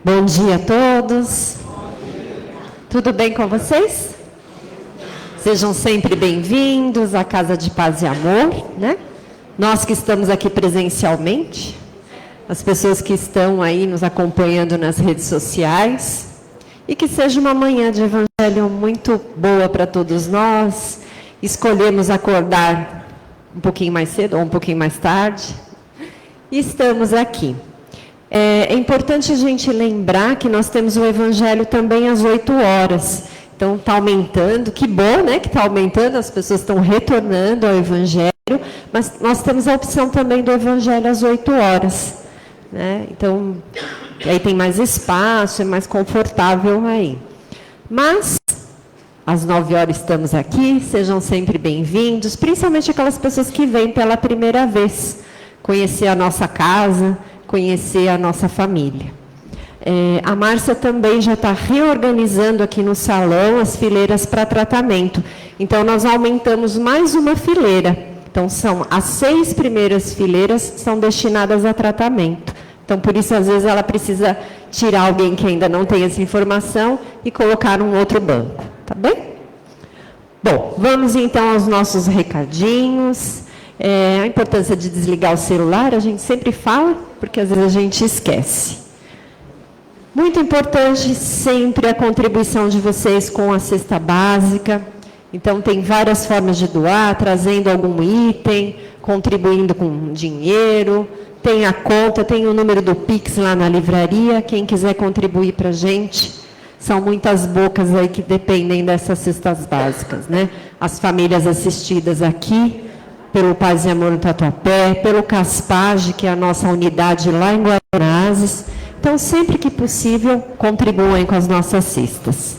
Bom dia a todos. Tudo bem com vocês? Sejam sempre bem-vindos à Casa de Paz e Amor, né? Nós que estamos aqui presencialmente, as pessoas que estão aí nos acompanhando nas redes sociais, e que seja uma manhã de evangelho muito boa para todos nós. Escolhemos acordar um pouquinho mais cedo ou um pouquinho mais tarde, e estamos aqui. É importante a gente lembrar que nós temos o Evangelho também às 8 horas. Então, está aumentando, que bom, né, que está aumentando, as pessoas estão retornando ao Evangelho, mas nós temos a opção também do Evangelho às 8 horas. Né? Então, aí tem mais espaço, é mais confortável aí. Mas, às 9 horas estamos aqui, sejam sempre bem-vindos, principalmente aquelas pessoas que vêm pela primeira vez, conhecer a nossa casa, conhecer a nossa família. A Márcia também já está reorganizando aqui no salão as fileiras para tratamento. Então, nós aumentamos mais uma fileira. Então, as 6 primeiras fileiras são destinadas a tratamento. Então, por isso, às vezes, ela precisa tirar alguém que ainda não tem essa informação e colocar num outro banco. Tá bem? Bom, vamos então aos nossos recadinhos. A importância de desligar o celular, a gente sempre fala, porque às vezes a gente esquece. Muito importante sempre a contribuição de vocês com a cesta básica. Então, tem várias formas de doar, trazendo algum item, contribuindo com dinheiro. Tem a conta, tem o número do Pix lá na livraria. Quem quiser contribuir para a gente, são muitas bocas aí que dependem dessas cestas básicas, né? As famílias assistidas aqui, pelo Paz e Amor no Tatuapé, pelo Caspage, que é a nossa unidade lá em Guaianazes. Então, sempre que possível, contribuem com as nossas cestas.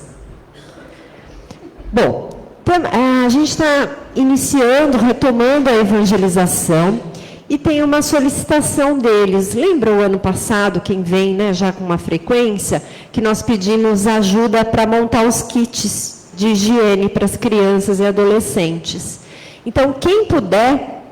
Bom, a gente está iniciando, retomando a evangelização, e tem uma solicitação deles. Lembra o ano passado, quem vem, né, já com uma frequência, que nós pedimos ajuda para montar os kits de higiene para as crianças e adolescentes. Então, quem puder,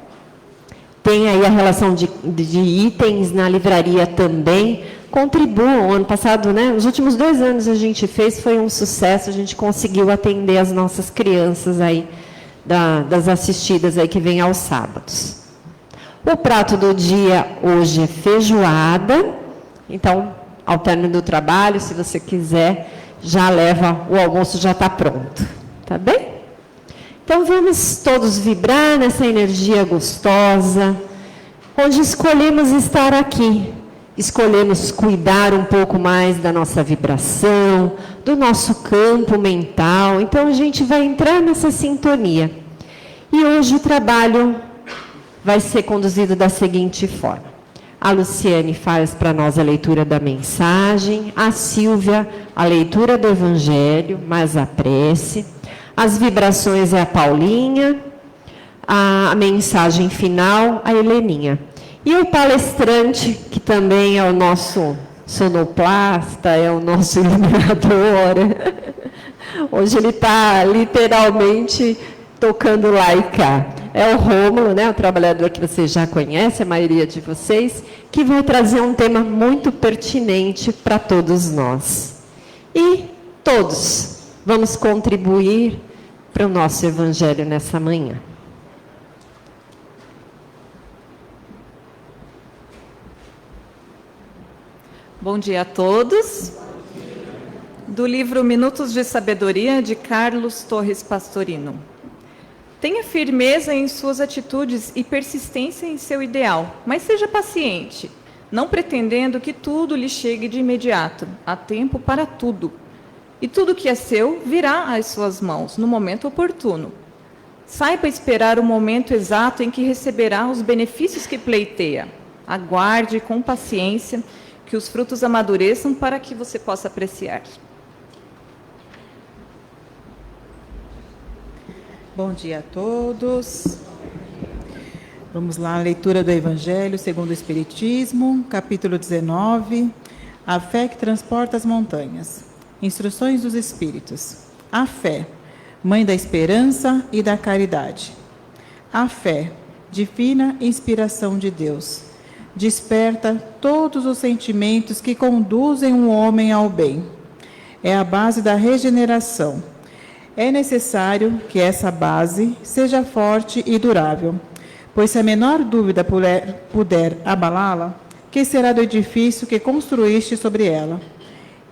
tem aí a relação de itens na livraria também, contribuam. Ano passado, né, os últimos 2 anos a gente fez, foi um sucesso, a gente conseguiu atender as nossas crianças aí, das assistidas aí que vêm aos sábados. O prato do dia hoje é feijoada, então, ao término do trabalho, se você quiser, já leva, o almoço já está pronto, tá bem? Então, vamos todos vibrar nessa energia gostosa, onde escolhemos estar aqui. Escolhemos cuidar um pouco mais da nossa vibração, do nosso campo mental. Então, a gente vai entrar nessa sintonia. E hoje o trabalho vai ser conduzido da seguinte forma. A Luciane faz para nós a leitura da mensagem, a Silvia a leitura do Evangelho, mais a prece. As vibrações é a Paulinha, a mensagem final, a Heleninha. E o palestrante, que também é o nosso sonoplasta, é o nosso iluminador. Hoje ele está literalmente tocando lá e cá. É o Rômulo, né, o trabalhador que vocês já conhecem, a maioria de vocês, que vai trazer um tema muito pertinente para todos nós. E todos vamos contribuir para o nosso Evangelho nessa manhã. Bom dia a todos. Do livro Minutos de Sabedoria, de Carlos Torres Pastorino. Tenha firmeza em suas atitudes e persistência em seu ideal, mas seja paciente, não pretendendo que tudo lhe chegue de imediato. Há tempo para tudo. E tudo que é seu virá às suas mãos, no momento oportuno. Saiba esperar o momento exato em que receberá os benefícios que pleiteia. Aguarde com paciência que os frutos amadureçam para que você possa apreciar. Bom dia a todos. Vamos lá, a leitura do Evangelho segundo o Espiritismo, capítulo 19, a fé que transporta as montanhas. Instruções dos Espíritos. A fé, mãe da esperança e da caridade. A fé, divina inspiração de Deus, desperta todos os sentimentos que conduzem um homem ao bem. É a base da regeneração. É necessário que essa base seja forte e durável, pois se a menor dúvida puder abalá-la, que será do edifício que construíste sobre ela?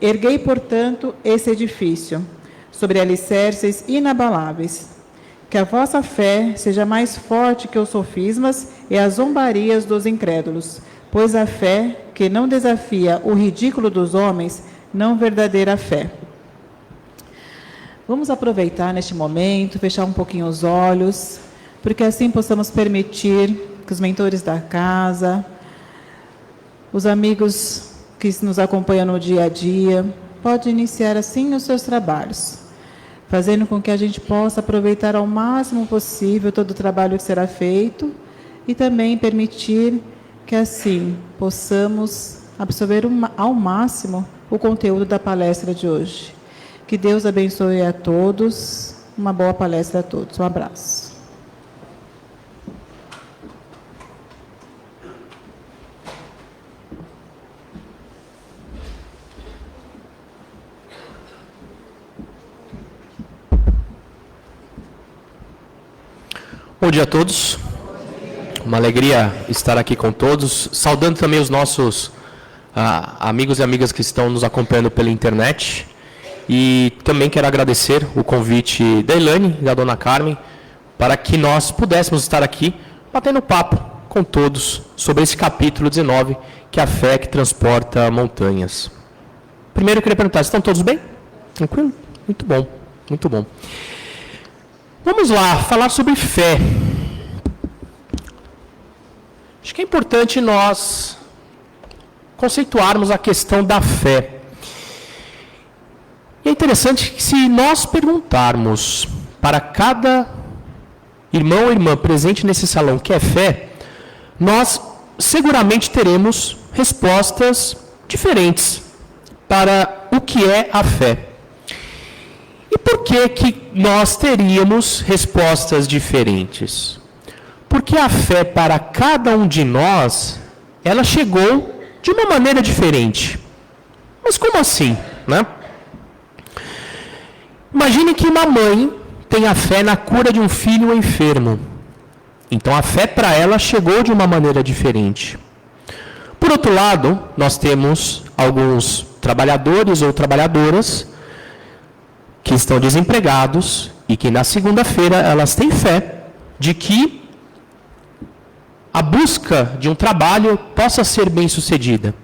Erguei, portanto, esse edifício, sobre alicerces inabaláveis. Que a vossa fé seja mais forte que os sofismas e as zombarias dos incrédulos, pois a fé que não desafia o ridículo dos homens, não verdadeira fé. Vamos aproveitar neste momento, fechar um pouquinho os olhos, porque assim possamos permitir que os mentores da casa, os amigos que nos acompanham no dia a dia, podem iniciar assim os seus trabalhos, fazendo com que a gente possa aproveitar ao máximo possível todo o trabalho que será feito e também permitir que assim possamos absorver ao máximo o conteúdo da palestra de hoje. Que Deus abençoe a todos, uma boa palestra a todos. Um abraço. Bom dia a todos, uma alegria estar aqui com todos, saudando também os nossos amigos e amigas que estão nos acompanhando pela internet, e também quero agradecer o convite da Elaine e da Dona Carmen, para que nós pudéssemos estar aqui batendo papo com todos sobre esse capítulo 19, que é a fé que transporta montanhas. Primeiro eu queria perguntar, estão todos bem? Tranquilo? Muito bom, muito bom. Vamos lá, falar sobre fé. Acho que é importante nós conceituarmos a questão da fé. E é interessante que se nós perguntarmos para cada irmão ou irmã presente nesse salão o que é fé, nós seguramente teremos respostas diferentes para o que é a fé. E por que nós teríamos respostas diferentes? Porque a fé para cada um de nós, ela chegou de uma maneira diferente. Mas como assim, né? Imagine que uma mãe tenha fé na cura de um filho enfermo. Então a fé para ela chegou de uma maneira diferente. Por outro lado, nós temos alguns trabalhadores ou trabalhadoras que estão desempregados e que na segunda-feira elas têm fé de que a busca de um trabalho possa ser bem sucedida.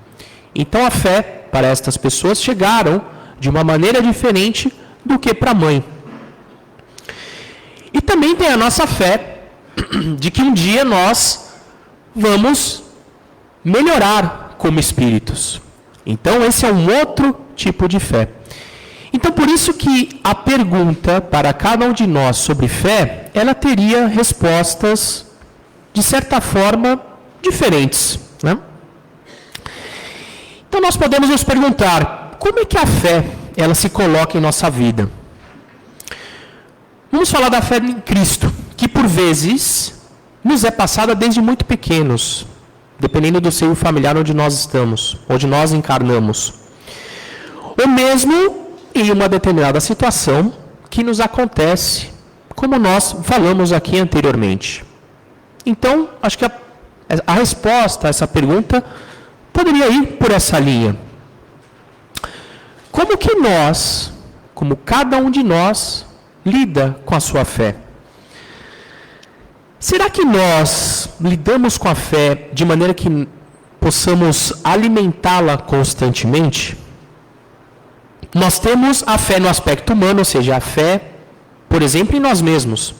Então a fé para estas pessoas chegaram de uma maneira diferente do que para a mãe. E também tem a nossa fé de que um dia nós vamos melhorar como espíritos. Então esse é um outro tipo de fé. Então, por isso que a pergunta para cada um de nós sobre fé, ela teria respostas, de certa forma, diferentes, né? Então, nós podemos nos perguntar, como é que a fé, ela se coloca em nossa vida? Vamos falar da fé em Cristo, que por vezes nos é passada desde muito pequenos, dependendo do seio familiar onde nós estamos, onde nós encarnamos. Ou mesmo em uma determinada situação que nos acontece, como nós falamos aqui anteriormente. Então, acho que a resposta a essa pergunta poderia ir por essa linha. Como que nós, como cada um de nós, lida com a sua fé? Será que nós lidamos com a fé de maneira que possamos alimentá-la constantemente? Nós temos a fé no aspecto humano, ou seja, a fé, por exemplo, em nós mesmos.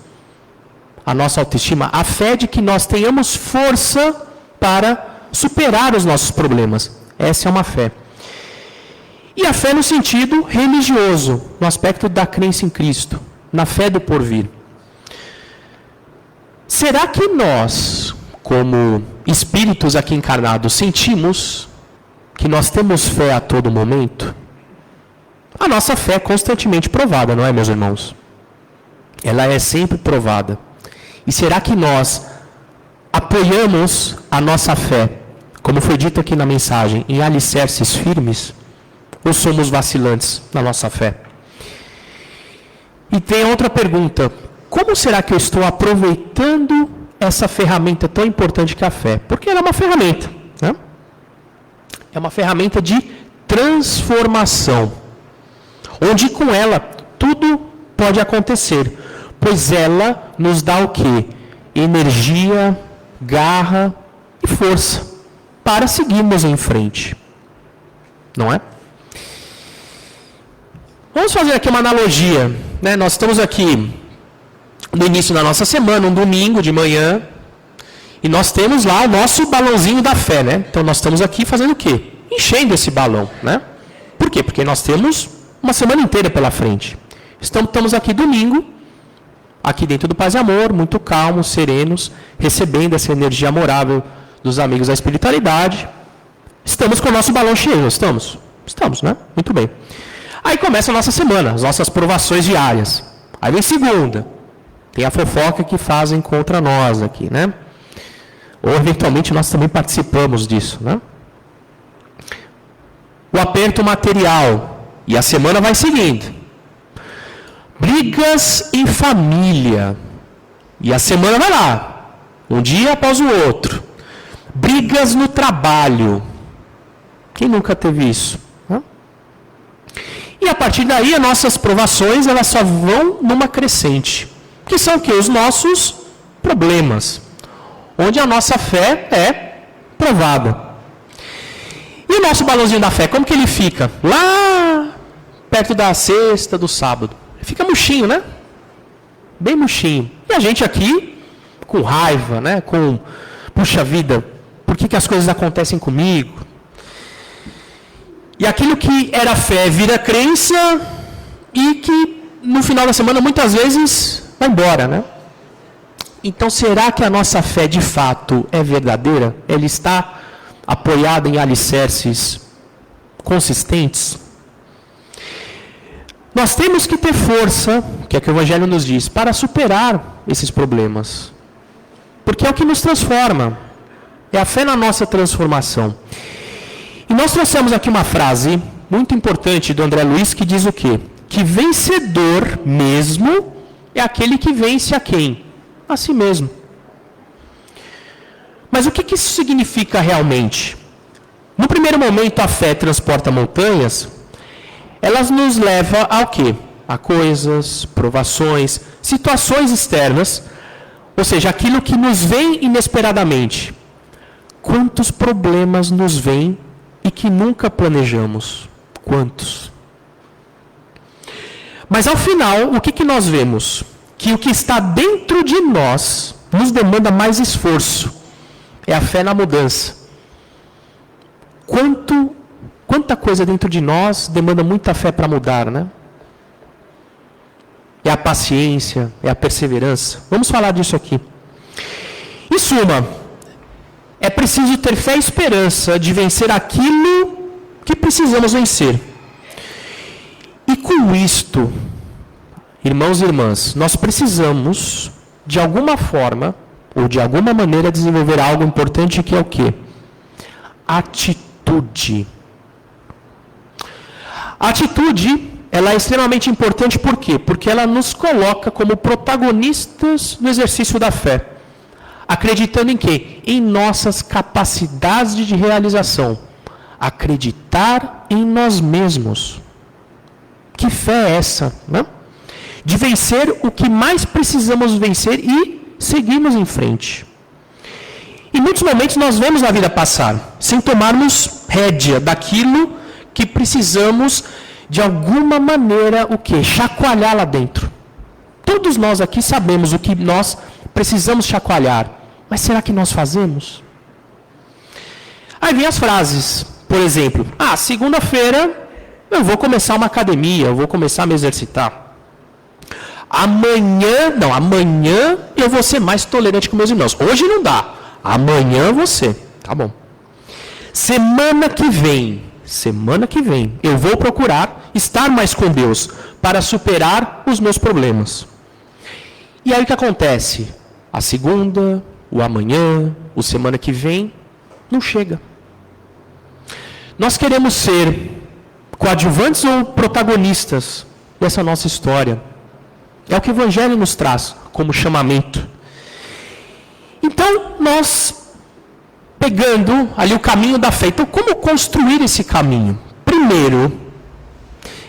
A nossa autoestima, a fé de que nós tenhamos força para superar os nossos problemas. Essa é uma fé. E a fé no sentido religioso, no aspecto da crença em Cristo, na fé do porvir. Será que nós, como espíritos aqui encarnados, sentimos que nós temos fé a todo momento? A nossa fé é constantemente provada, não é, meus irmãos? Ela é sempre provada. E será que nós apoiamos a nossa fé como foi dito aqui na mensagem, em alicerces firmes, ou somos vacilantes na nossa fé? E tem outra pergunta: como será que eu estou aproveitando essa ferramenta tão importante que é a fé? Porque ela é uma ferramenta, né? É uma ferramenta de transformação, onde com ela tudo pode acontecer, pois ela nos dá o quê? Energia, garra e força para seguirmos em frente, não é? Vamos fazer aqui uma analogia, né? Nós estamos aqui no início da nossa semana, um domingo de manhã, e nós temos lá o nosso balãozinho da fé, né? Então nós estamos aqui fazendo o quê? Enchendo esse balão, né? Por quê? Porque nós temos uma semana inteira pela frente. Estamos aqui domingo, aqui dentro do Paz e Amor, muito calmos, serenos, recebendo essa energia amorável dos amigos da espiritualidade. Estamos com o nosso balão cheio, estamos? Estamos, né? Muito bem. Aí começa a nossa semana, as nossas provações diárias. Aí vem segunda. Tem a fofoca que fazem contra nós aqui, né? Ou eventualmente nós também participamos disso, né? O aperto material. E a semana vai seguindo. Brigas em família. E a semana vai lá. Um dia após o outro. Brigas no trabalho. Quem nunca teve isso? Hã? E a partir daí, as nossas provações, elas só vão numa crescente. Que são o quê? Os nossos problemas. Onde a nossa fé é provada. E o nosso balãozinho da fé, como que ele fica? Lá perto da sexta, do sábado. Fica murchinho, né? Bem murchinho. E a gente aqui, com raiva, né? Com, puxa vida, por que as coisas acontecem comigo? E aquilo que era fé vira crença e que no final da semana muitas vezes vai embora, né? Então será que a nossa fé de fato é verdadeira? Ela está apoiada em alicerces consistentes? Nós temos que ter força, que é o que o Evangelho nos diz, para superar esses problemas. Porque é o que nos transforma. É a fé na nossa transformação. E nós trouxemos aqui uma frase muito importante do André Luiz que diz o quê? Que vencedor mesmo é aquele que vence a quem? A si mesmo. Mas o que isso significa realmente? No primeiro momento, a fé transporta montanhas. Elas nos leva ao quê? A coisas, provações, situações externas. Ou seja, aquilo que nos vem inesperadamente. Quantos problemas nos vêm e que nunca planejamos? Quantos? Mas ao final, o que nós vemos? Que o que está dentro de nós nos demanda mais esforço. É a fé na mudança. Quanta coisa dentro de nós demanda muita fé para mudar, né? É a paciência, é a perseverança. Vamos falar disso aqui. Em suma, é preciso ter fé e esperança de vencer aquilo que precisamos vencer. E com isto, irmãos e irmãs, nós precisamos, de alguma forma, ou de alguma maneira, desenvolver algo importante que é o quê? Atitude. A atitude, ela é extremamente importante por quê? Porque ela nos coloca como protagonistas no exercício da fé. Acreditando em quê? Em nossas capacidades de realização. Acreditar em nós mesmos. Que fé é essa, né? De vencer o que mais precisamos vencer e seguirmos em frente. Em muitos momentos nós vemos a vida passar, sem tomarmos rédea daquilo que precisamos, de alguma maneira, o quê? Chacoalhar lá dentro. Todos nós aqui sabemos o que nós precisamos chacoalhar. Mas será que nós fazemos? Aí vem as frases. Por exemplo, segunda-feira eu vou começar uma academia, eu vou começar a me exercitar. Amanhã eu vou ser mais tolerante com meus irmãos. Hoje não dá. Amanhã eu vou ser. Tá bom. Semana que vem, eu vou procurar estar mais com Deus para superar os meus problemas. E aí o que acontece? A segunda, o amanhã, o semana que vem, não chega. Nós queremos ser coadjuvantes ou protagonistas dessa nossa história? É o que o Evangelho nos traz como chamamento. Então, nós pegando ali o caminho da fé. Então, como construir esse caminho? Primeiro,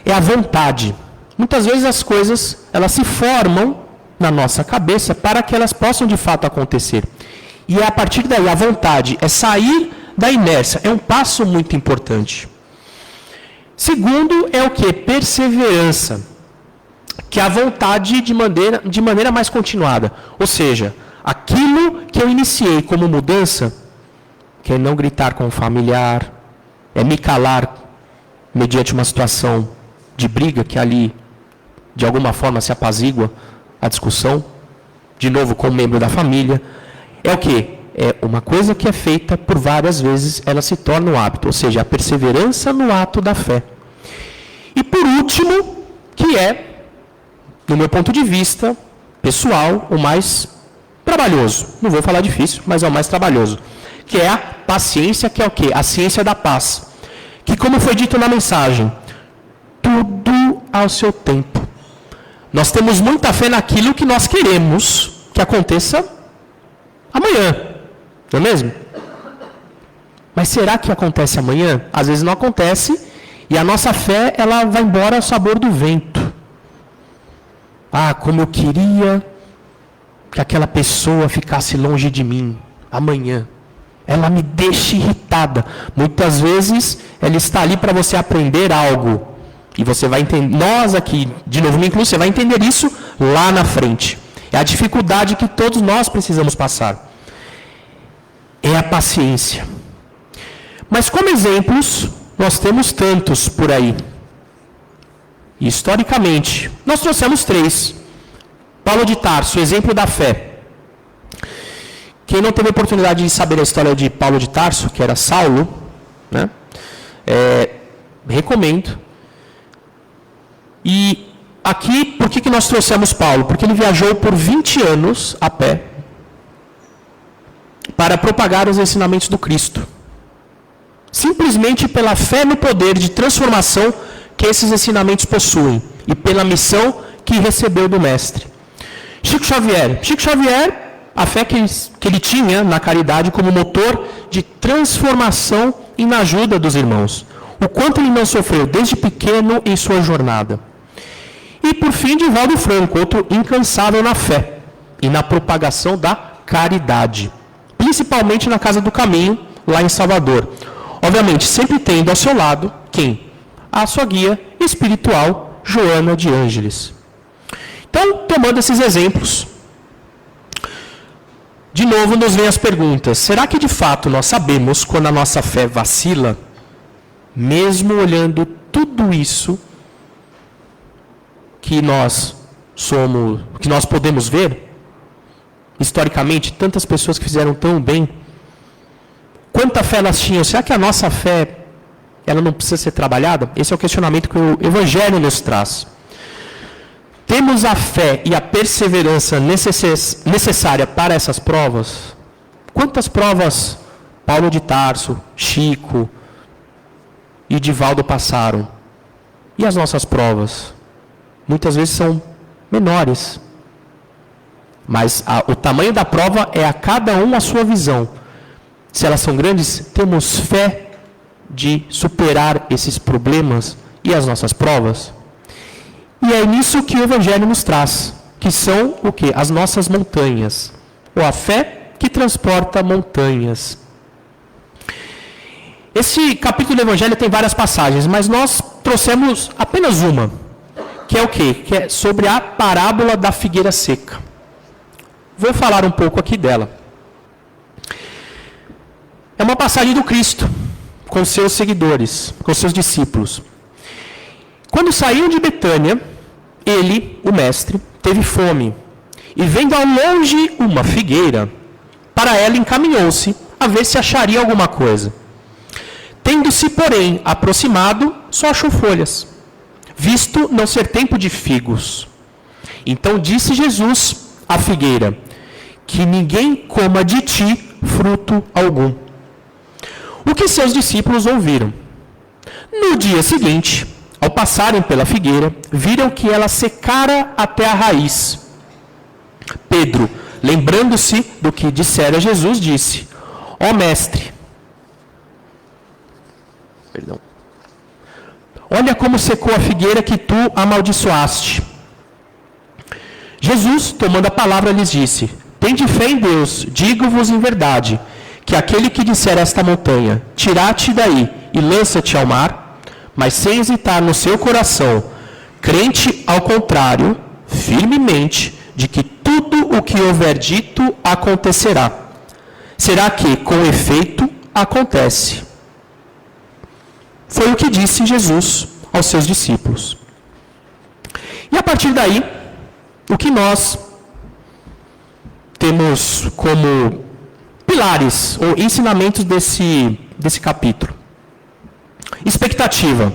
é a vontade. Muitas vezes as coisas, elas se formam na nossa cabeça para que elas possam de fato acontecer. E é a partir daí, a vontade é sair da inércia. É um passo muito importante. Segundo, é o que? Perseverança. Que é a vontade de maneira mais continuada. Ou seja, aquilo que eu iniciei como mudança, que é não gritar com o familiar, é me calar mediante uma situação de briga que ali, de alguma forma, se apazigua a discussão, de novo com um membro da família. É o quê? É uma coisa que é feita por várias vezes, ela se torna um hábito, ou seja, a perseverança no ato da fé. E por último, que é, no meu ponto de vista pessoal, o mais trabalhoso. Não vou falar difícil, mas é o mais trabalhoso. Que é a paciência, que é o quê? A ciência da paz. Que, como foi dito na mensagem, tudo ao seu tempo. Nós temos muita fé naquilo que nós queremos que aconteça amanhã. Não é mesmo? Mas será que acontece amanhã? Às vezes não acontece e a nossa fé, ela vai embora ao sabor do vento. Ah, como eu queria que aquela pessoa ficasse longe de mim amanhã. Ela me deixa irritada. Muitas vezes, ela está ali para você aprender algo. E você vai entender, nós aqui, de novo me incluo, você vai entender isso lá na frente. É a dificuldade que todos nós precisamos passar. É a paciência. Mas como exemplos, nós temos tantos por aí. E, historicamente, nós trouxemos 3. Paulo de Tarso, exemplo da fé. Quem não teve a oportunidade de saber a história de Paulo de Tarso, que era Saulo, né? Recomendo. E aqui, por que nós trouxemos Paulo? Porque ele viajou por 20 anos a pé para propagar os ensinamentos do Cristo. Simplesmente pela fé no poder de transformação que esses ensinamentos possuem e pela missão que recebeu do Mestre. Chico Xavier, a fé que ele tinha na caridade como motor de transformação e na ajuda dos irmãos. O quanto ele não sofreu desde pequeno em sua jornada. E por fim, Divaldo Franco, outro incansável na fé e na propagação da caridade. Principalmente na Casa do Caminho, lá em Salvador. Obviamente, sempre tendo ao seu lado, quem? A sua guia espiritual, Joana de Ângeles. Então, tomando esses exemplos, de novo nos vem as perguntas. Será que de fato nós sabemos quando a nossa fé vacila? Mesmo olhando tudo isso que nós somos, que nós podemos ver, historicamente, tantas pessoas que fizeram tão bem, quanta fé elas tinham? Será que a nossa fé, ela não precisa ser trabalhada? Esse é o questionamento que o Evangelho nos traz. Temos a fé e a perseverança necessária para essas provas? Quantas provas Paulo de Tarso, Chico e Divaldo passaram? E as nossas provas? Muitas vezes são menores. Mas o tamanho da prova é a cada um a sua visão. Se elas são grandes, temos fé de superar esses problemas e as nossas provas? E é nisso que o Evangelho nos traz, que são o quê? As nossas montanhas, ou a fé que transporta montanhas. Esse capítulo do Evangelho tem várias passagens, mas nós trouxemos apenas uma, que é o quê? Que é sobre a parábola da figueira seca. Vou falar um pouco aqui dela. É uma passagem do Cristo, com seus seguidores, com seus discípulos. Quando saíam de Betânia, ele, o mestre, teve fome, e vendo ao longe uma figueira, para ela encaminhou-se, a ver se acharia alguma coisa. Tendo-se, porém, aproximado, só achou folhas, visto não ser tempo de figos. Então disse Jesus à figueira, que ninguém coma de ti fruto algum. O que seus discípulos ouviram? No dia seguinte, ao passarem pela figueira, viram que ela secara até a raiz. Pedro, lembrando-se do que dissera Jesus, disse: Ó mestre, olha como secou a figueira que tu amaldiçoaste. Jesus, tomando a palavra, lhes disse: Tende fé em Deus, digo-vos em verdade, que aquele que disser a esta montanha, tira-te daí e lança-te ao mar, mas sem hesitar no seu coração, crente ao contrário, firmemente, de que tudo o que houver dito acontecerá. Será que, com efeito, acontece. Foi o que disse Jesus aos seus discípulos. E a partir daí, o que nós temos como pilares ou ensinamentos desse capítulo? Expectativa.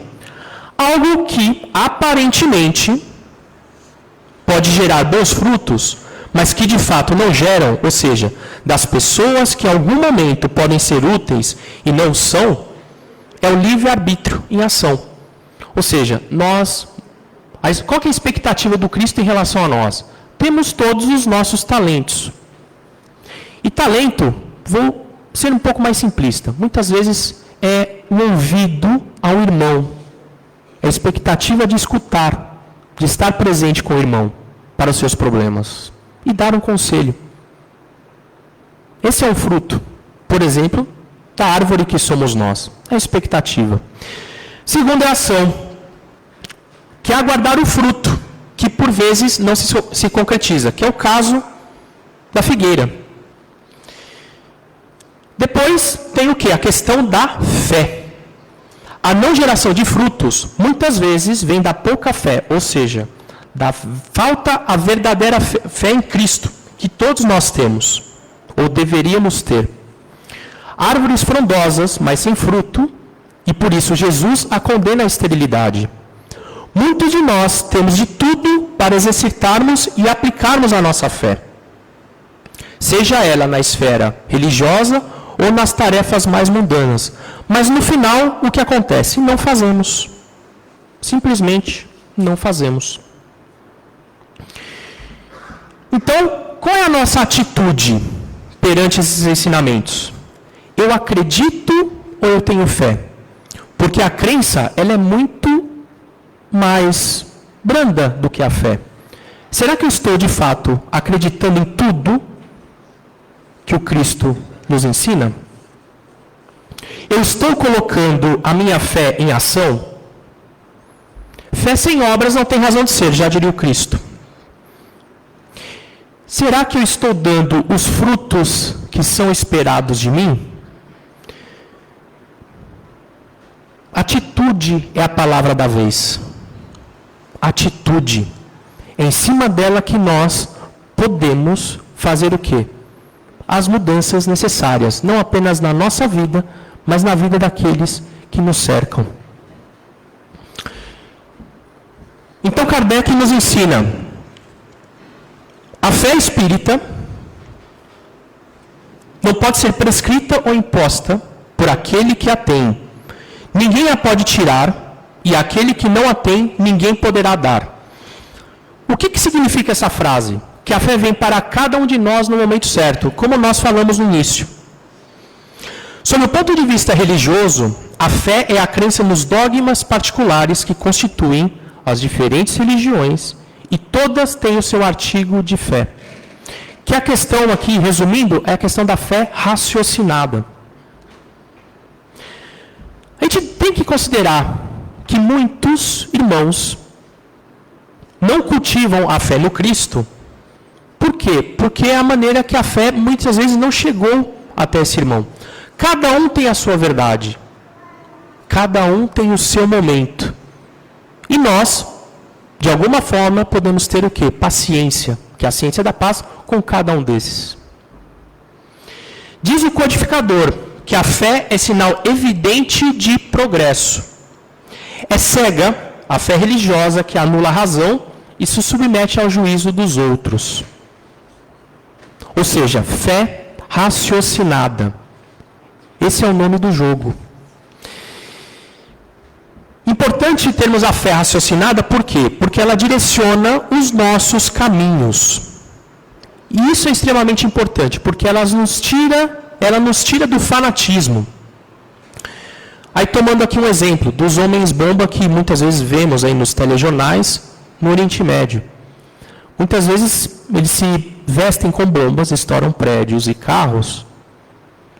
Algo que aparentemente pode gerar bons frutos, mas que de fato não geram, ou seja, das pessoas que em algum momento podem ser úteis e não são, é o livre-arbítrio em ação. Ou seja, qual que é a expectativa do Cristo em relação a nós? Temos todos os nossos talentos. E talento, vou ser um pouco mais simplista, muitas vezes é o ouvido ao irmão. É a expectativa de escutar, de estar presente com o irmão para os seus problemas e dar um conselho. Esse é o fruto, por exemplo, da árvore que somos nós. É a expectativa. Segundo é a ação, que é aguardar o fruto, que por vezes não se concretiza, que é o caso da figueira. Depois tem o quê? A questão da fé. A não geração de frutos, muitas vezes, vem da pouca fé, ou seja, da falta a verdadeira fé em Cristo, que todos nós temos, ou deveríamos ter. Árvores frondosas, mas sem fruto, e por isso Jesus a condena à esterilidade. Muitos de nós temos de tudo para exercitarmos e aplicarmos a nossa fé, seja ela na esfera religiosa ou nas tarefas mais mundanas. Mas no final, o que acontece? Não fazemos. Simplesmente não fazemos. Então, qual é a nossa atitude perante esses ensinamentos? Eu acredito ou eu tenho fé? Porque a crença, ela é muito mais branda do que a fé. Será que eu estou, de fato, acreditando em tudo que o Cristo nos ensina? Eu estou colocando a minha fé em ação? Fé sem obras não tem razão de ser, já diria o Cristo. Será que eu estou dando os frutos que são esperados de mim? Atitude é a palavra da vez. Atitude. É em cima dela que nós podemos fazer o quê? As mudanças necessárias, não apenas na nossa vida, mas na vida daqueles que nos cercam. Então Kardec nos ensina: a fé espírita não pode ser prescrita ou imposta por aquele que a tem. Ninguém a pode tirar, e aquele que não a tem, ninguém poderá dar. O que significa essa frase? Que a fé vem para cada um de nós no momento certo, como nós falamos no início. Sob o ponto de vista religioso, a fé é a crença nos dogmas particulares que constituem as diferentes religiões, e todas têm o seu artigo de fé. Que a questão aqui, resumindo, é a questão da fé raciocinada. A gente tem que considerar que muitos irmãos não cultivam a fé no Cristo. Por quê? Porque é a maneira que a fé muitas vezes não chegou até esse irmão. Cada um tem a sua verdade. Cada um tem o seu momento. E nós, de alguma forma, podemos ter o quê? Paciência, que é a ciência da paz, com cada um desses. Diz o codificador que a fé é sinal evidente de progresso. É cega a fé religiosa que anula a razão e se submete ao juízo dos outros. Ou seja, fé raciocinada. Esse é o nome do jogo. importante termos a fé raciocinada, por quê? Porque ela direciona os nossos caminhos. E isso é extremamente importante, porque ela nos tira do fanatismo. Aí tomando aqui um exemplo dos homens-bomba que muitas vezes vemos aí nos telejornais no Oriente Médio. Muitas vezes eles se vestem com bombas, estouram prédios e carros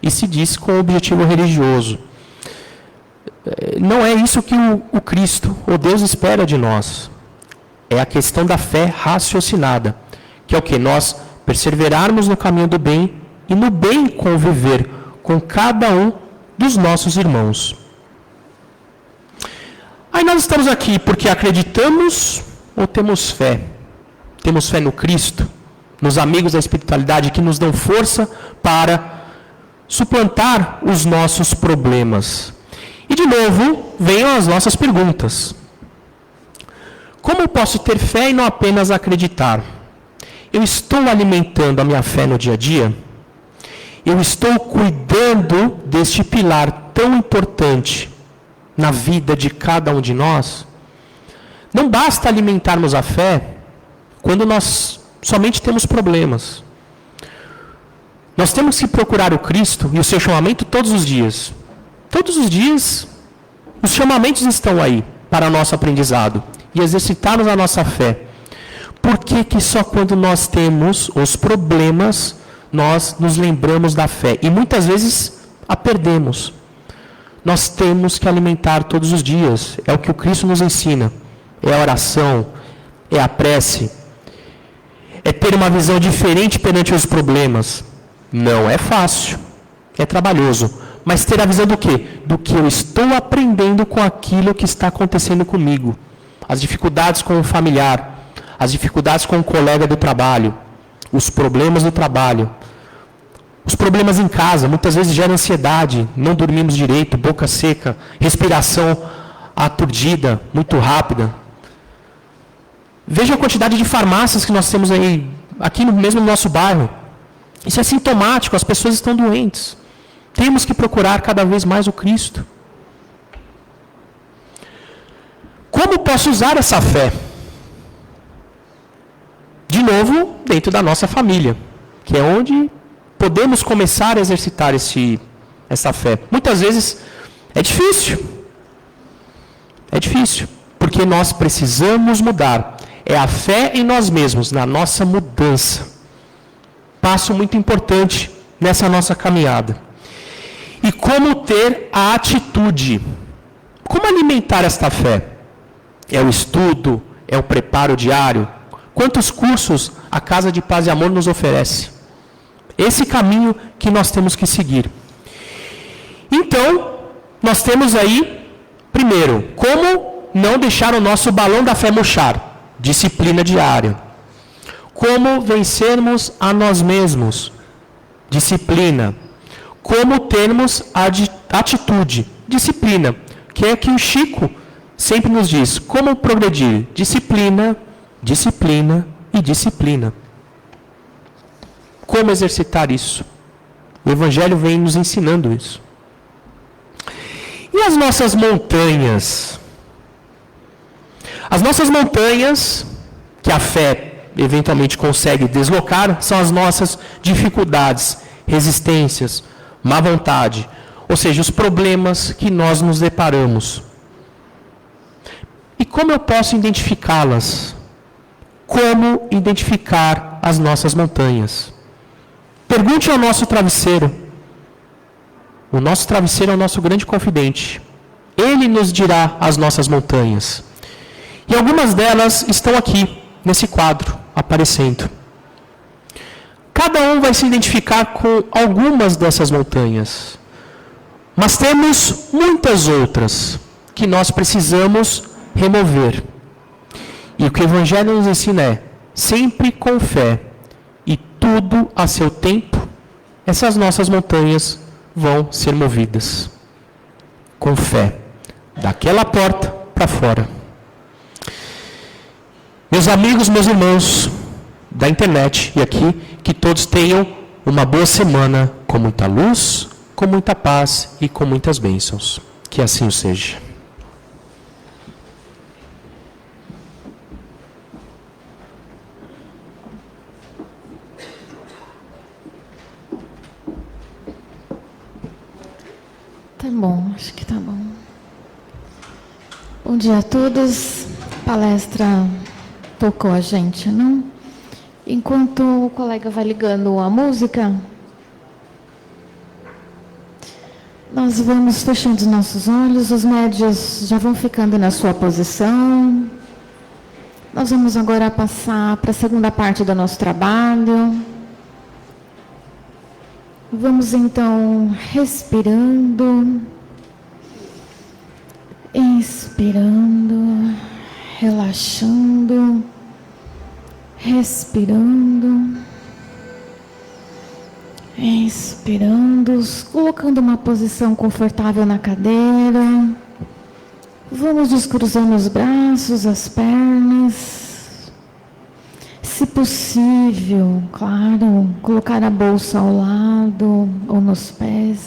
e se diz com objetivo religioso. Não é isso que o Cristo, o Deus, espera de nós. É a questão da fé raciocinada, que é o que? Nós perseverarmos no caminho do bem e no bem conviver com cada um dos nossos irmãos. Aí nós estamos aqui porque acreditamos ou temos fé? Temos fé no Cristo, nos amigos da espiritualidade que nos dão força para suplantar os nossos problemas. E de novo, venham as nossas perguntas. Como eu posso ter fé e não apenas acreditar? Eu estou alimentando a minha fé no dia a dia? Eu estou cuidando deste pilar tão importante na vida de cada um de nós? Não basta alimentarmos a fé quando nós somente temos problemas. Nós temos que procurar o Cristo e o seu chamamento todos os dias. Todos os dias, os chamamentos estão aí para nosso aprendizado e exercitarmos a nossa fé. Por que só quando nós temos os problemas, nós nos lembramos da fé? E muitas vezes a perdemos. Nós temos que alimentar todos os dias. É o que o Cristo nos ensina. É a oração, é a prece. É ter uma visão diferente perante os problemas. Não é fácil, é trabalhoso. Mas ter a visão do quê? Do que eu estou aprendendo com aquilo que está acontecendo comigo. As dificuldades com o familiar, as dificuldades com o colega do trabalho, os problemas do trabalho, os problemas em casa, muitas vezes gera ansiedade, não dormimos direito, boca seca, respiração aturdida, muito rápida. Veja a quantidade de farmácias que nós temos aí, aqui mesmo no nosso bairro. Isso é sintomático, as pessoas estão doentes. Temos que procurar cada vez mais o Cristo. Como posso usar essa fé? De novo, dentro da nossa família, que é onde podemos começar a exercitar essa fé. Muitas vezes é difícil. É difícil, porque nós precisamos mudar. É a fé em nós mesmos, na nossa mudança. Passo muito importante nessa nossa caminhada. E como ter a atitude? Como alimentar esta fé? É o estudo? É o preparo diário? Quantos cursos a Casa de Paz e Amor nos oferece? Esse caminho que nós temos que seguir. Então, nós temos aí, primeiro, como não deixar o nosso balão da fé murchar? Disciplina diária. Como vencermos a nós mesmos? Disciplina. Como termos a atitude? Disciplina. Que é que o Chico sempre nos diz. Como progredir? Disciplina, disciplina e disciplina. Como exercitar isso? O Evangelho vem nos ensinando isso. E as nossas montanhas? As nossas montanhas, que a fé eventualmente consegue deslocar, são as nossas dificuldades, resistências, má vontade, ou seja, os problemas que nós nos deparamos. E como eu posso identificá-las? Como identificar as nossas montanhas? Pergunte ao nosso travesseiro. O nosso travesseiro é o nosso grande confidente. Ele nos dirá as nossas montanhas. E algumas delas estão aqui, nesse quadro, aparecendo. Cada um vai se identificar com algumas dessas montanhas. Mas temos muitas outras que nós precisamos remover. E o que o Evangelho nos ensina é, sempre com fé e tudo a seu tempo, essas nossas montanhas vão ser movidas. Com fé. Daquela porta para fora. Meus amigos, meus irmãos da internet e aqui, que todos tenham uma boa semana com muita luz, com muita paz e com muitas bênçãos. Que assim o seja. Bom dia a todos. A palestra tocou a gente, não? Enquanto o colega vai ligando a música, nós vamos fechando os nossos olhos, os médios já vão ficando na sua posição. Nós vamos agora passar para a segunda parte do nosso trabalho. Vamos então respirando, inspirando, relaxando, respirando, inspirando, colocando uma posição confortável na cadeira. Vamos descruzando os braços, as pernas. Se possível, claro, colocar a bolsa ao lado ou nos pés,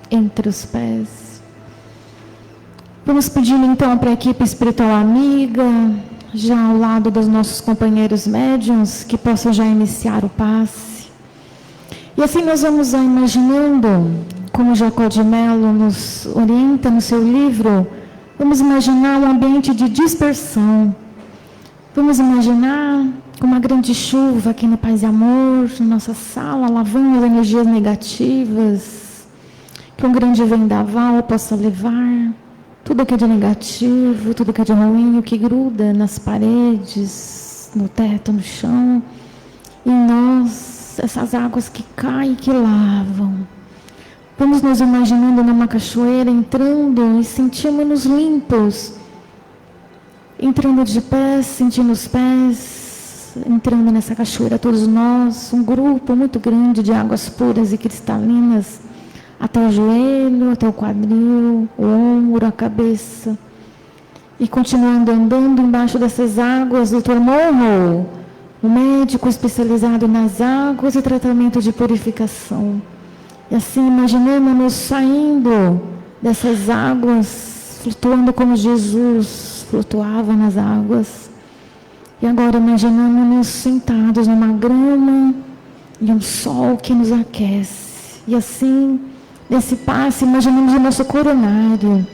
entre os pés. Vamos pedindo então para a equipe espiritual amiga, já ao lado dos nossos companheiros médiuns, que possam já iniciar o passe. E assim nós vamos imaginando, como Jacó de Mello nos orienta no seu livro, vamos imaginar um ambiente de dispersão. Vamos imaginar uma grande chuva aqui no Paz e Amor, na nossa sala, lavando as energias negativas, que um grande vendaval possa levar tudo que é de negativo, tudo que é de ruim, o que gruda nas paredes, no teto, no chão, e nós, essas águas que caem e que lavam. Vamos nos imaginando numa cachoeira, entrando e sentimos-nos limpos, entrando de pés, sentindo os pés, entrando nessa cachoeira todos nós, um grupo muito grande de águas puras e cristalinas, até o joelho, até o quadril, o ombro, a cabeça. E continuando andando embaixo dessas águas, o Dr. Monroe, o médico especializado nas águas e tratamento de purificação. E assim imaginamos-nos saindo dessas águas, flutuando como Jesus flutuava nas águas. E agora imaginamos-nos sentados numa grama e um sol que nos aquece. E assim, nesse passe, imaginamos o nosso coronário,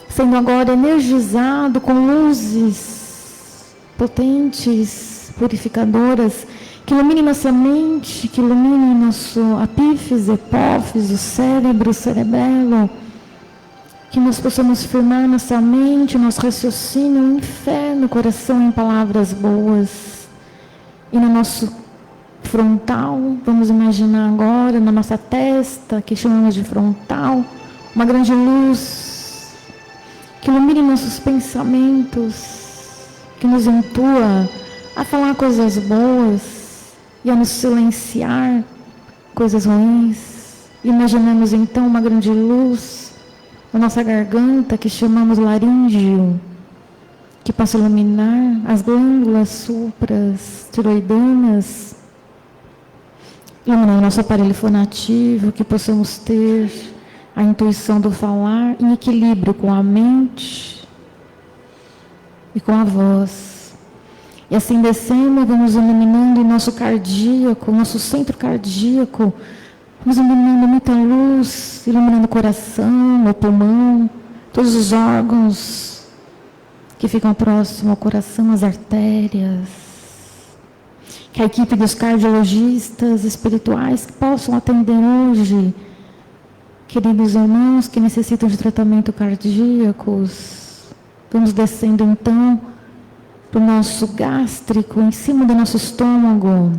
sendo agora energizado com luzes potentes, purificadoras, que ilumine nossa mente, que ilumine nosso apífise, hipófise, cérebro, cerebelo, que nós possamos firmar nossa mente, nosso raciocínio em fé, no coração, em palavras boas. E no nosso frontal, vamos imaginar agora, na nossa testa, que chamamos de frontal, uma grande luz, que ilumine nossos pensamentos, que nos intua a falar coisas boas, e a nos silenciar coisas ruins. Imaginamos então uma grande luz na nossa garganta, que chamamos laríngeo, que possa iluminar as glândulas supras, tiroidanas, iluminar o nosso aparelho fonativo, que possamos ter a intuição do falar em equilíbrio com a mente e com a voz. E assim descendo, vamos iluminando o nosso cardíaco, o nosso centro cardíaco, vamos iluminando muita luz, iluminando o coração, o pulmão, todos os órgãos que ficam próximos ao coração, as artérias. Que a equipe dos cardiologistas espirituais que possam atender hoje, queridos irmãos que necessitam de tratamento cardíacos. Vamos descendo então do nosso gástrico, em cima do nosso estômago,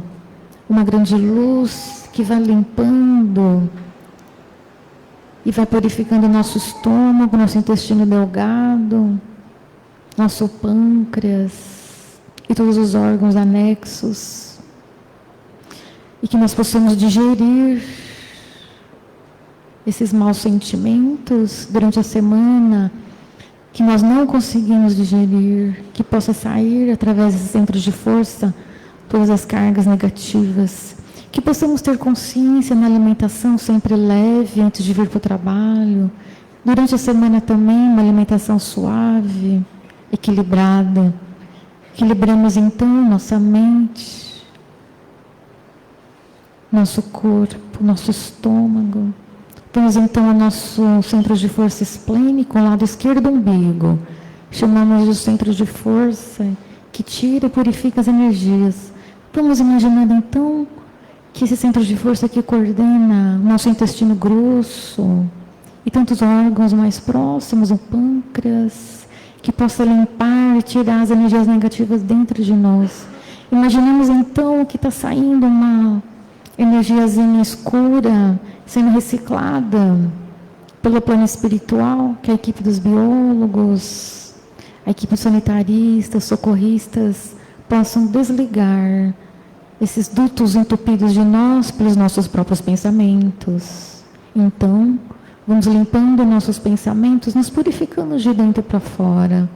uma grande luz que vai limpando e vai purificando o nosso estômago, nosso intestino delgado, nosso pâncreas e todos os órgãos anexos, e que nós possamos digerir esses maus sentimentos durante a semana, que nós não conseguimos digerir, que possa sair através desses centros de força todas as cargas negativas, que possamos ter consciência na alimentação sempre leve antes de vir para o trabalho, durante a semana também uma alimentação suave, equilibrada. Equilibramos então nossa mente, nosso corpo, nosso estômago. Vamos então ao nosso centro de força esplênico, ao lado esquerdo do umbigo. chamamos de centro de força, que tira e purifica as energias. Vamos imaginando então que esse centro de força que coordena o nosso intestino grosso e tantos órgãos mais próximos, o pâncreas, que possa limpar e tirar as energias negativas dentro de nós. Imaginamos então que está saindo uma energiazinha escura, sendo reciclada pelo plano espiritual, que é a equipe dos biólogos, a equipe sanitaristas, socorristas, possam desligar esses dutos entupidos de nós pelos nossos próprios pensamentos. Então, vamos limpando nossos pensamentos, nos purificando de dentro para fora.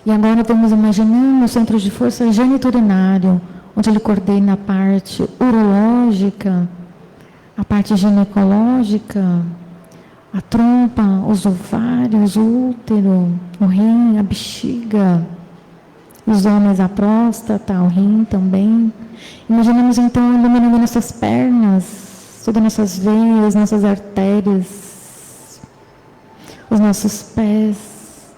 E agora vamos imaginando o centro de força geniturinário, onde ele coordena a parte urológica, a parte ginecológica, a trompa, os ovários, o útero, o rim, a bexiga, os homens a próstata, o rim também. Imaginamos então iluminando nossas pernas, todas nossas veias, nossas artérias, os nossos pés,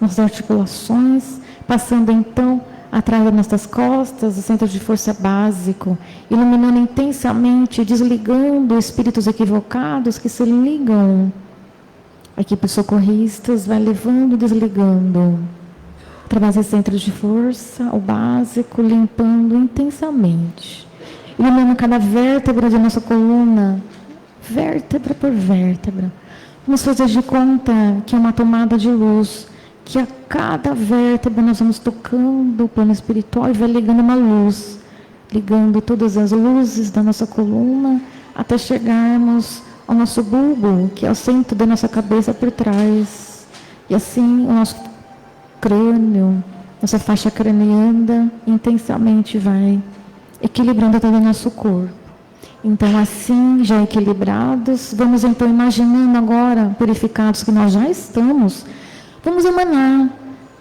nossas articulações, passando então atrás das nossas costas, o centro de força básico, iluminando intensamente, desligando espíritos equivocados que se ligam. A equipe socorristas vai levando e desligando. Através desse centro de força, o básico, limpando intensamente. Iluminando cada vértebra de nossa coluna, vértebra por vértebra. Vamos fazer de conta que é uma tomada de luz, que a cada vértebra nós vamos tocando o plano espiritual e vai ligando uma luz, ligando todas as luzes da nossa coluna, até chegarmos ao nosso bulbo, que é o centro da nossa cabeça por trás. E assim o nosso crânio, nossa faixa craniana, intensamente vai equilibrando todo o nosso corpo. Então, assim, já equilibrados, vamos então imaginando agora, purificados que nós já estamos, vamos emanar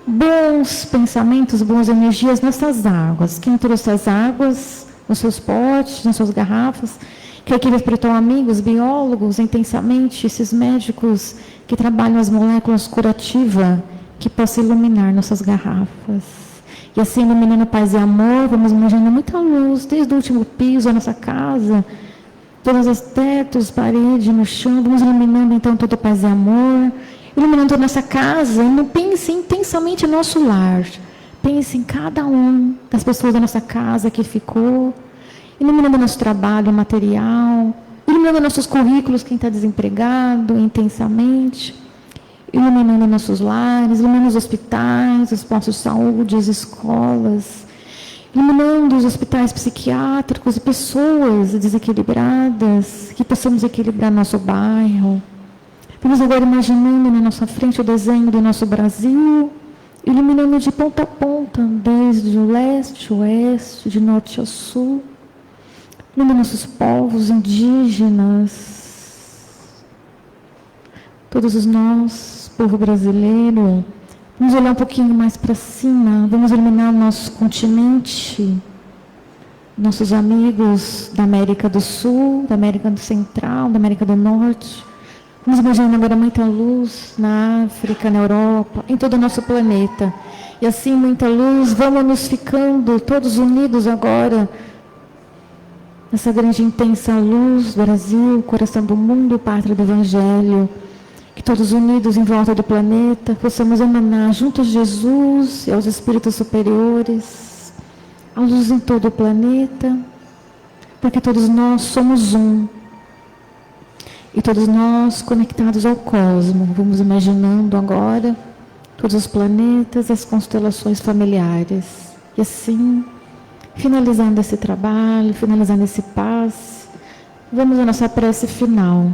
bons pensamentos, boas energias nessas águas. Quem trouxe as águas nos seus potes, nas suas garrafas, que é aquele espiritual, amigos, biólogos, intensamente, esses médicos que trabalham as moléculas curativas, que possam iluminar nossas garrafas. E assim, iluminando paz e amor, vamos imaginando muita luz, desde o último piso da nossa casa, todos os tetos, paredes, no chão, vamos iluminando então todo paz e amor, iluminando toda a nossa casa, e não pense intensamente no nosso lar, pense em cada um das pessoas da nossa casa que ficou, iluminando nosso trabalho material, iluminando nossos currículos, quem está desempregado, intensamente, iluminando nossos lares, iluminando os hospitais, os postos de saúde, as escolas, iluminando os hospitais psiquiátricos e pessoas desequilibradas, que possamos equilibrar nosso bairro. Vamos agora imaginando na nossa frente o desenho do nosso Brasil, iluminando de ponta a ponta, desde o leste, oeste, de norte a sul, iluminando nossos povos indígenas, todos os nós, povo brasileiro. Vamos olhar um pouquinho mais para cima, vamos iluminar o nosso continente, nossos amigos da América do Sul, da América do Central, da América do Norte. Vamos imaginando agora muita luz na África, na Europa, em todo o nosso planeta. E assim, muita luz, vamos nos ficando todos unidos agora, nessa grande intensa luz, Brasil, coração do mundo, pátria do Evangelho. Que todos unidos em volta do planeta, possamos emanar junto a Jesus e aos espíritos superiores, a luz em todo o planeta, porque todos nós somos um. E todos nós conectados ao cosmos. Vamos imaginando agora todos os planetas, as constelações familiares. E assim, finalizando esse trabalho, finalizando esse passe, vamos à nossa prece final.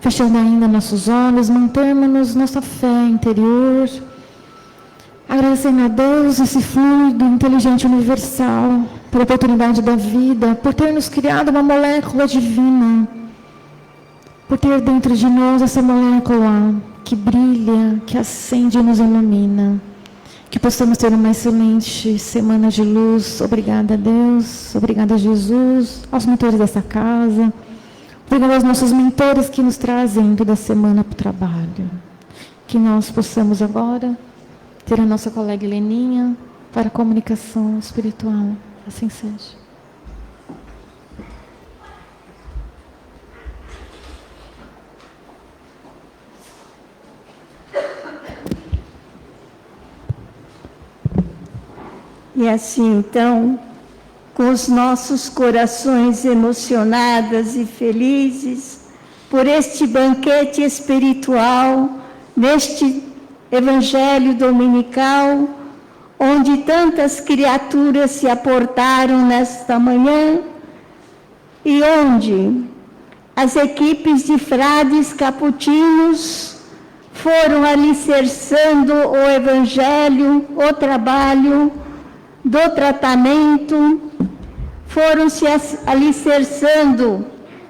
Fechando ainda nossos olhos, mantermos nossa fé interior, agradecendo a Deus, esse fluido inteligente universal, pela oportunidade da vida, por ter nos criado uma molécula divina, por ter dentro de nós essa molécula que brilha, que acende e nos ilumina. Que possamos ter uma excelente semana de luz. Obrigada a Deus, obrigada a Jesus, aos mentores dessa casa. Obrigada aos nossos mentores que nos trazem toda semana para o trabalho. Que nós possamos agora ter a nossa colega Heleninha para a comunicação espiritual. Assim seja. E assim, então, com os nossos corações emocionados e felizes por este banquete espiritual, neste Evangelho Dominical, onde tantas criaturas se aportaram nesta manhã e onde as equipes de frades capuchinhos foram alicerçando o Evangelho, o trabalho do tratamento, foram se alicerçando,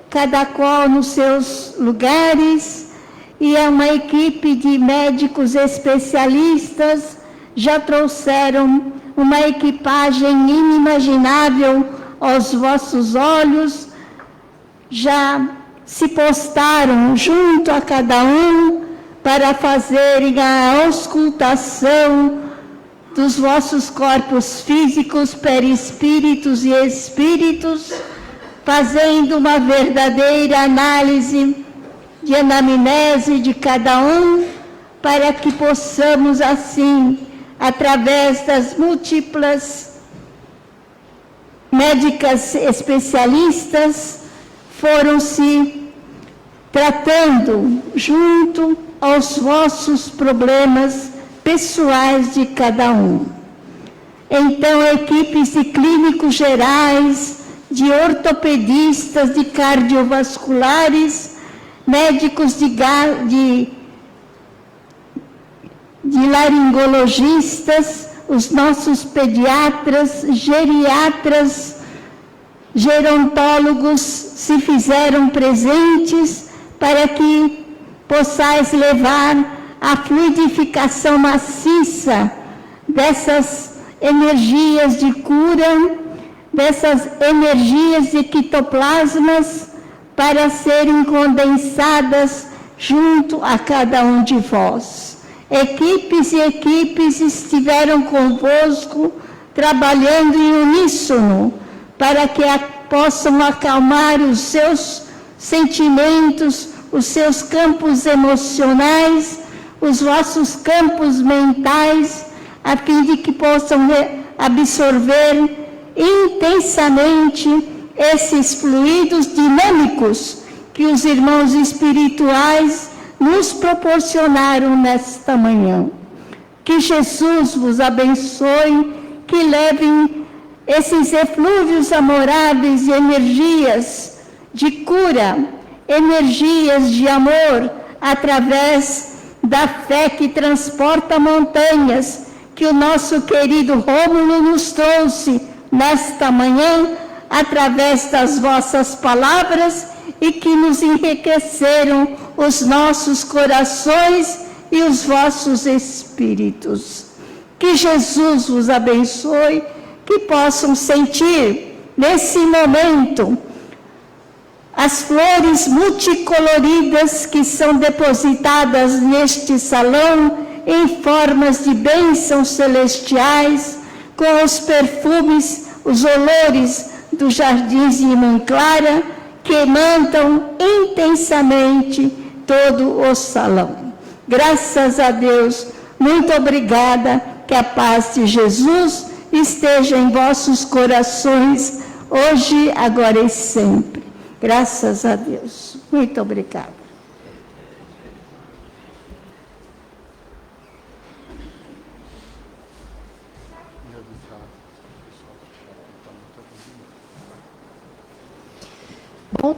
cada qual nos seus lugares, e é uma equipe de médicos especialistas, já trouxeram uma equipagem inimaginável aos vossos olhos, já se postaram junto a cada um para fazerem a auscultação dos vossos corpos físicos, perispíritos e espíritos, fazendo uma verdadeira análise de anamnese de cada um, para que possamos assim, através das múltiplas médicas especialistas, foram se tratando junto aos vossos problemas pessoais de cada um. Então, equipes de clínicos gerais, de ortopedistas, de cardiovasculares, médicos de laringologistas, os nossos pediatras, geriatras, gerontólogos se fizeram presentes para que possais levar a fluidificação maciça dessas energias de cura, dessas energias de ectoplasmas, para serem condensadas junto a cada um de vós. Equipes e equipes estiveram convosco, trabalhando em uníssono, para que possam acalmar os seus sentimentos, os seus campos emocionais, os vossos campos mentais, a fim de que possam absorver intensamente esses fluidos dinâmicos que os irmãos espirituais nos proporcionaram nesta manhã. Que Jesus vos abençoe, que levem esses eflúvios amoráveis e energias de cura, energias de amor, através da fé que transporta montanhas, que o nosso querido Rômulo nos trouxe nesta manhã, através das vossas palavras, e que nos enriqueceram os nossos corações e os vossos espíritos. Que Jesus vos abençoe, que possam sentir nesse momento as flores multicoloridas que são depositadas neste salão em formas de bênçãos celestiais, com os perfumes, os olores dos jardins de Irmã Clara, que emanam intensamente todo o salão. Graças a Deus, muito obrigada, que a paz de Jesus esteja em vossos corações, hoje, agora e sempre. Graças a Deus. Muito obrigada. Bom,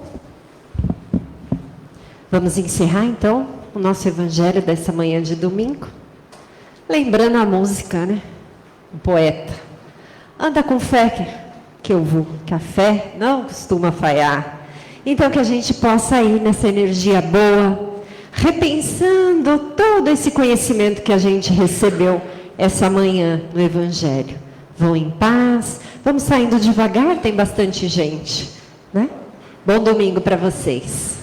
vamos encerrar então o nosso evangelho dessa manhã de domingo, lembrando a música, né? O poeta: anda com fé que eu vou, que a fé não costuma falhar. Então, que a gente possa ir nessa energia boa, repensando todo esse conhecimento que a gente recebeu essa manhã no evangelho. Vão em paz, vamos saindo devagar, tem bastante gente, né? Bom domingo para vocês.